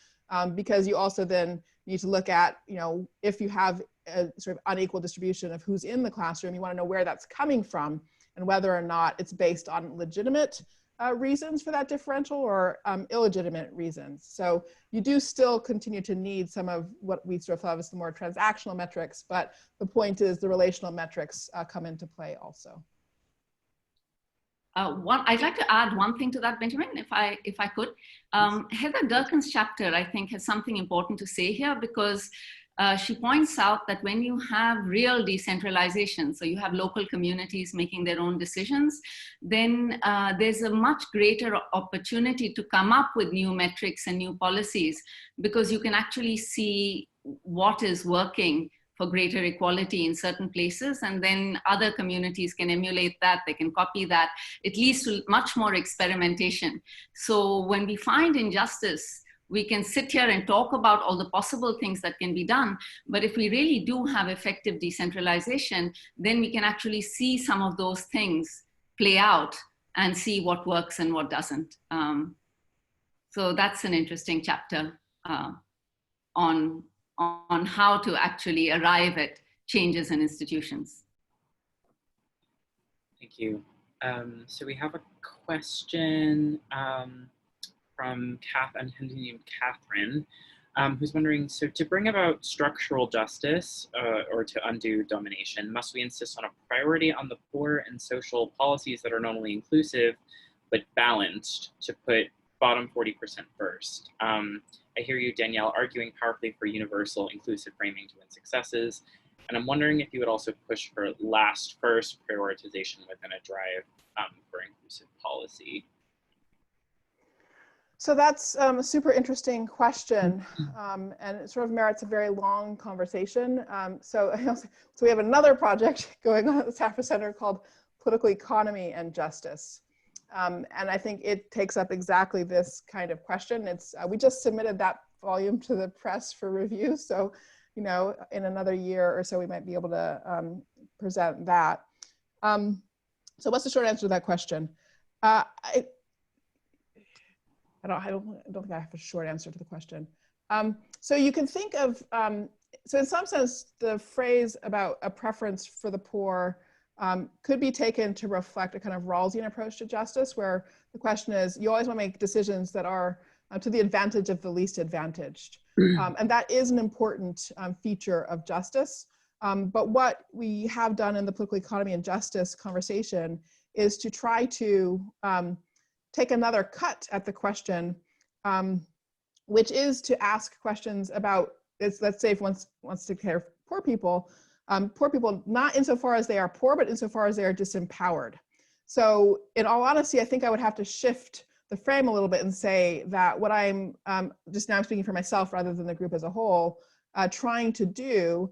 S2: because you also then need to look at, you know, if you have a sort of unequal distribution of who's in the classroom, you want to know where that's coming from and whether or not it's based on legitimate reasons for that differential or illegitimate reasons. So you do still continue to need some of what we sort of thought of as the more transactional metrics, but the point is the relational metrics come into play also.
S3: I'd like to add one thing to that, Benjamin, if I could. Heather Durkin's chapter, I think, has something important to say here, because she points out that when you have real decentralization, so you have local communities making their own decisions, then there's a much greater opportunity to come up with new metrics and new policies, because you can actually see what is working for greater equality in certain places, and then other communities can emulate that, they can copy that. It leads to much more experimentation. So when we find injustice, we can sit here and talk about all the possible things that can be done, but if we really do have effective decentralization, then we can actually see some of those things play out and see what works and what doesn't. So that's an interesting chapter on how to actually arrive at changes in institutions.
S1: Thank you. So we have a question from Catherine, who's wondering, so to bring about structural justice or to undo domination, must we insist on a priority on the poor and social policies that are not only inclusive, but balanced, to put bottom 40% first? I hear you, Danielle, arguing powerfully for universal inclusive framing to win successes. And I'm wondering if you would also push for last first prioritization within a drive for inclusive policy.
S2: So that's a super interesting question, and it sort of merits a very long conversation. So we have another project going on at the Safra Center called Political Economy and Justice. And I think it takes up exactly this kind of question. It's we just submitted that volume to the press for review. So, you know, in another year or so, we might be able to present that. So what's the short answer to that question? I don't think I have a short answer to the question. So you can think of, so in some sense, the phrase about a preference for the poor could be taken to reflect a kind of Rawlsian approach to justice, where the question is, you always want to make decisions that are to the advantage of the least advantaged. And that is an important feature of justice. But what we have done in the political economy and justice conversation is to try to take another cut at the question, which is to ask questions about, let's say if one wants to care for poor people not insofar as they are poor, but insofar as they are disempowered. So in all honesty, I think I would have to shift the frame a little bit and say that what I'm, just now I'm speaking for myself rather than the group as a whole, trying to do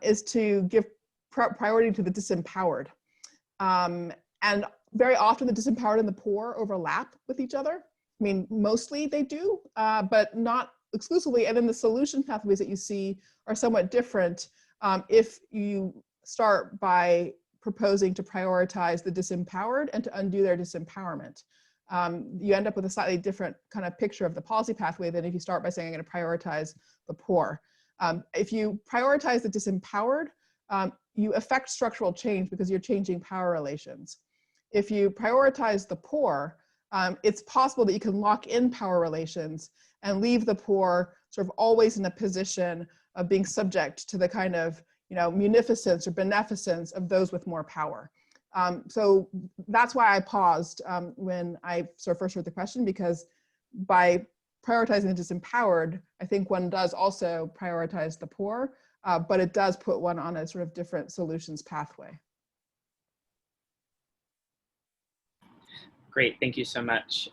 S2: is to give priority to the disempowered. And very often the disempowered and the poor overlap with each other. I mean, mostly they do, but not exclusively. And then the solution pathways that you see are somewhat different if you start by proposing to prioritize the disempowered and to undo their disempowerment. You end up with a slightly different kind of picture of the policy pathway than if you start by saying, I'm going to prioritize the poor. If you prioritize the disempowered, you affect structural change because you're changing power relations. If you prioritize the poor, it's possible that you can lock in power relations and leave the poor sort of always in a position of being subject to the kind of, you know, munificence or beneficence of those with more power. So that's why I paused when I sort of first heard the question, because by prioritizing the disempowered, I think one does also prioritize the poor, but it does put one on a sort of different solutions pathway.
S1: Great, thank you so much.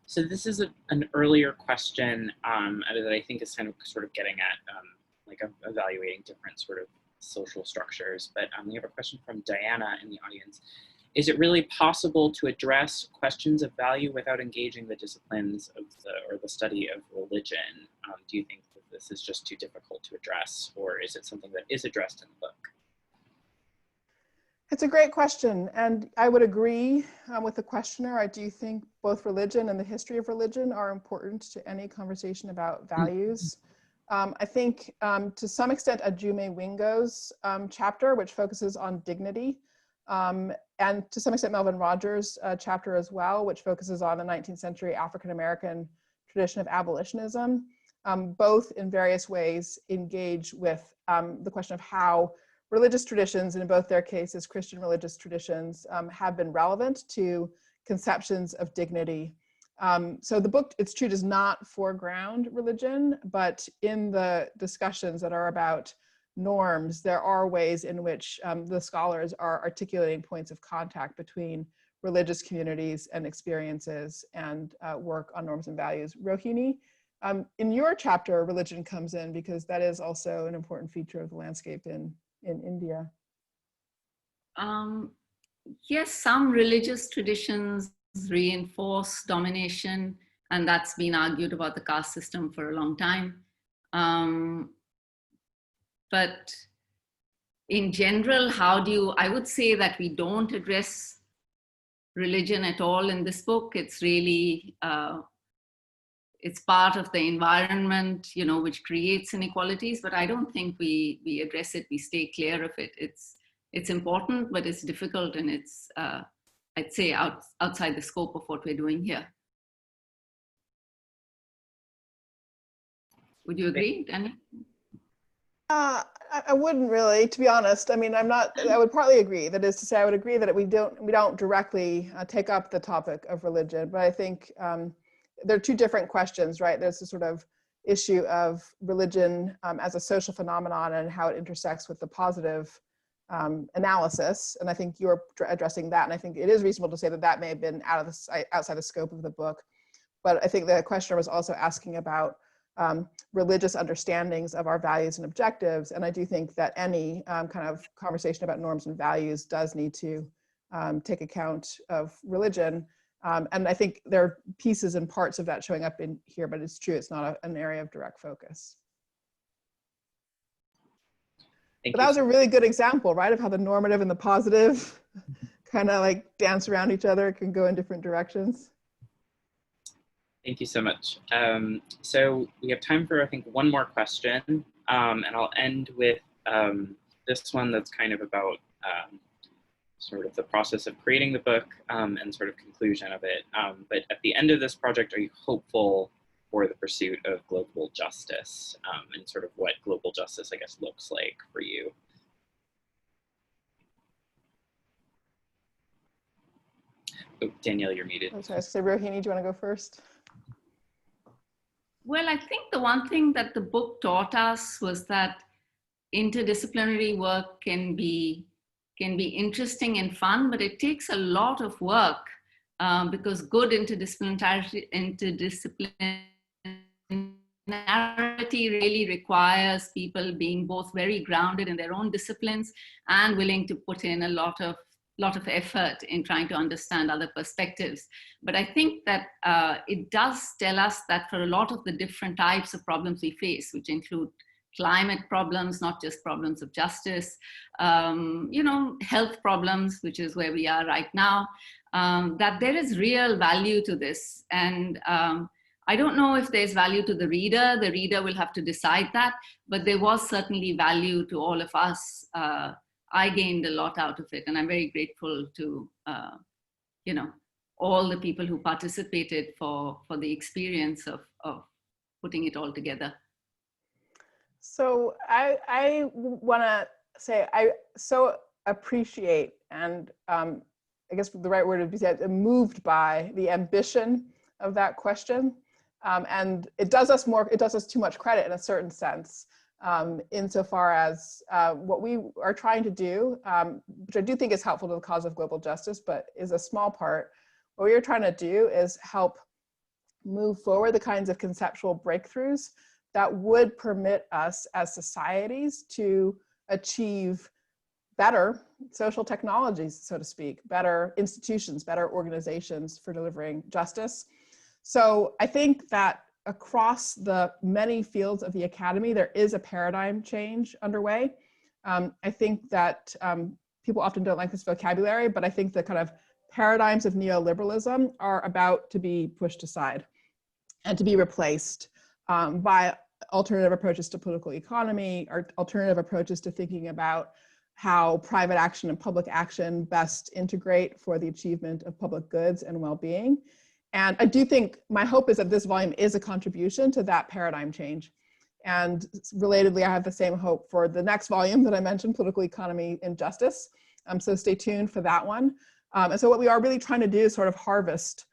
S1: So this is an earlier question that I think is kind of sort of getting at like evaluating different sort of social structures, but we have a question from Diana in the audience. Is it really possible to address questions of value without engaging the disciplines of the study of religion? Do you think that this is just too difficult to address, or is it something that is addressed in the book?
S2: It's a great question, and I would agree with the questioner. I do think both religion and the history of religion are important to any conversation about values. I think to some extent Ajume Wingo's chapter, which focuses on dignity, and to some extent Melvin Rogers' chapter as well, which focuses on the 19th century African-American tradition of abolitionism, both in various ways engage with the question of how religious traditions, and in both their cases, Christian religious traditions, have been relevant to conceptions of dignity. So the book, it's true, does not foreground religion, but in the discussions that are about norms, there are ways in which the scholars are articulating points of contact between religious communities and experiences and work on norms and values. Rohini, in your chapter, religion comes in because that is also an important feature of the landscape in India.
S3: Yes, some religious traditions reinforce domination, and that's been argued about the caste system for a long time. But in general, I would say that we don't address religion at all in this book. It's really, it's part of the environment, you know, which creates inequalities, but I don't think we address it, we stay clear of it. It's important, but it's difficult, and it's, I'd say, outside the scope of what we're doing here. Would you agree, Danielle?
S2: I wouldn't really, to be honest. I mean, I would partly agree. That is to say, I would agree that we don't directly take up the topic of religion, but I think there are two different questions, right? There's the sort of issue of religion as a social phenomenon and how it intersects with the positive analysis. And I think you're addressing that. And I think it is reasonable to say that that may have been outside the scope of the book. But I think the questioner was also asking about religious understandings of our values and objectives. And I do think that any kind of conversation about norms and values does need to take account of religion. And I think there are pieces and parts of that showing up in here, but it's true, it's not an area of direct focus. But that was a really good example, right, of how the normative and the positive kind of like dance around each other, can go in different directions.
S1: Thank you so much. So we have time for, I think, one more question, and I'll end with this one that's kind of about sort of the process of creating the book and sort of conclusion of it. But at the end of this project, are you hopeful for the pursuit of global justice and sort of what global justice, I guess, looks like for you? Oh, Danielle, you're muted.
S2: I'm sorry, so Rohini, do you want to go first?
S3: Well, I think the one thing that the book taught us was that interdisciplinary work can be interesting and fun, but it takes a lot of work because good interdisciplinarity really requires people being both very grounded in their own disciplines and willing to put in a lot of effort in trying to understand other perspectives. But I think that it does tell us that for a lot of the different types of problems we face, which include climate problems, not just problems of justice, health problems, which is where we are right now, that there is real value to this. And I don't know if there's value to the reader. The reader will have to decide that, but there was certainly value to all of us. I gained a lot out of it, and I'm very grateful to, all the people who participated for the experience of putting it all together.
S2: So I want to say I so appreciate, and I guess the right word would be said, moved by the ambition of that question. And it does us too much credit in a certain sense, insofar as what we are trying to do, which I do think is helpful to the cause of global justice, but is a small part. What we are trying to do is help move forward the kinds of conceptual breakthroughs that would permit us as societies to achieve better social technologies, so to speak, better institutions, better organizations for delivering justice. So I think that across the many fields of the academy, there is a paradigm change underway. I think that people often don't like this vocabulary, but I think the kind of paradigms of neoliberalism are about to be pushed aside and to be replaced by alternative approaches to political economy, or alternative approaches to thinking about how private action and public action best integrate for the achievement of public goods and well-being. And I do think, my hope is that this volume is a contribution to that paradigm change. And relatedly, I have the same hope for the next volume that I mentioned, Political Economy and Justice. So stay tuned for that one. And so what we are really trying to do is sort of harvest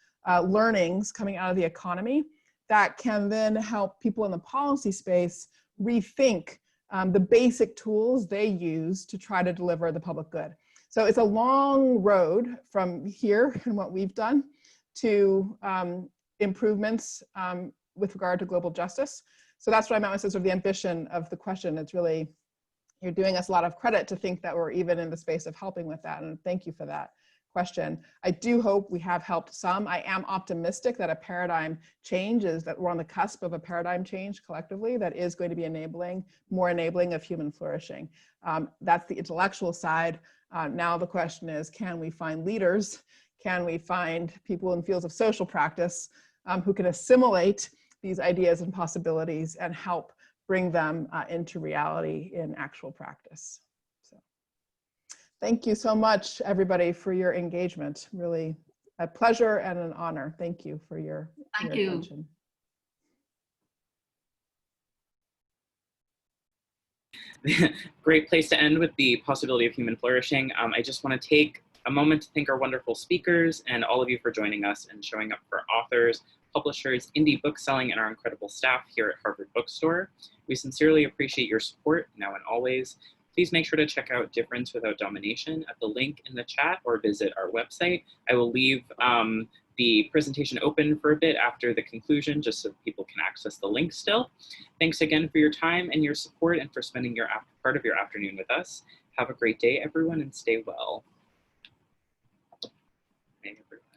S2: learnings coming out of the economy that can then help people in the policy space rethink the basic tools they use to try to deliver the public good. So it's a long road from here and what we've done to improvements with regard to global justice. So that's what I meant with sort of the ambition of the question. It's really, you're doing us a lot of credit to think that we're even in the space of helping with that. And thank you for that question. I do hope we have helped some. I am optimistic that a paradigm change is that we're on the cusp of a paradigm change collectively that is going to be more enabling of human flourishing. That's the intellectual side. Now the question is, can we find leaders? Can we find people in fields of social practice who can assimilate these ideas and possibilities and help bring them into reality in actual practice? So, thank you so much, everybody, for your engagement. Really a pleasure and an honor. Thank you for your attention.
S1: Great place to end with the possibility of human flourishing. I just want to take a moment to thank our wonderful speakers and all of you for joining us and showing up for authors, publishers, indie book selling, and our incredible staff here at Harvard Bookstore. We sincerely appreciate your support now and always. Please make sure to check out Difference Without Domination at the link in the chat or visit our website. I will leave the presentation open for a bit after the conclusion, just so people can access the link still. Thanks again for your time and your support and for spending your part of your afternoon with us. Have a great day, everyone, and stay well. Bye, everyone.